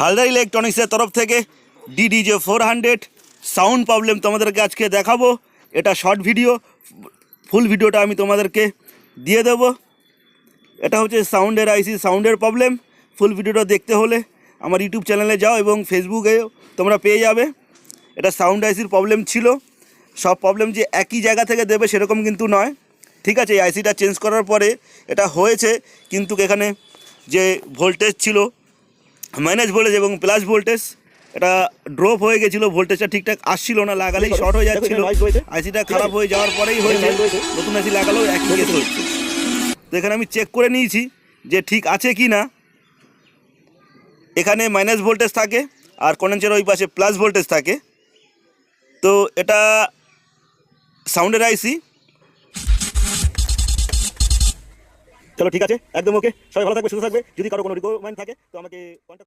হালদার ইলেকট্রনিক্সের তরফ থেকে DDJ 400 সাউন্ড প্রবলেম তোমাদেরকে আজকে দেখাবো। এটা শর্ট ভিডিও, ফুল ভিডিওটা আমি তোমাদেরকে দিয়ে দেব। এটা হচ্ছে সাউন্ডের আইসি সাউন্ডের প্রবলেম। ফুল ভিডিওটা দেখতে হলে আমার ইউটিউব চ্যানেলে যাও এবং ফেসবুকে তোমরা পেয়ে যাবে। এটা সাউন্ড আইসির প্রবলেম ছিল। সব প্রবলেম যে একই জায়গা থেকে দেবে সেরকম কিন্তু নয়, ঠিক আছে। এই আইসিটা চেঞ্জ করার পরে এটা হয়েছে, কিন্তু এখানে যে ভোল্টেজ ছিল মাইনাস ভোল্টেজ এবং প্লাস ভোল্টেজ, এটা ড্রপ হয়ে গেছিলো, ভোল্টেজটা ঠিকঠাক আসছিল না, লাগালেই শর্ট হয়ে যাচ্ছিল। আইসিটা খারাপ হয়ে যাওয়ার পরেই হয়েছে, নতুন আইসি লাগালেও একই কেস হচ্ছে। তো এখানে আমি চেক করে নিয়েছি যে ঠিক আছে কি না। এখানে মাইনাস ভোল্টেজ থাকে আর কন্ডেন্সার ওই পাশে প্লাস ভোল্টেজ থাকে। তো এটা সাউন্ডের আইসি। চলো ঠিক আছে, একদম ওকে। সবাই ভালো থাকবে, সুস্থ থাকবে। যদি কারো কোনো রিকোয়ারমেন্ট থাকে তো আমাকে কন্ট্যাক্ট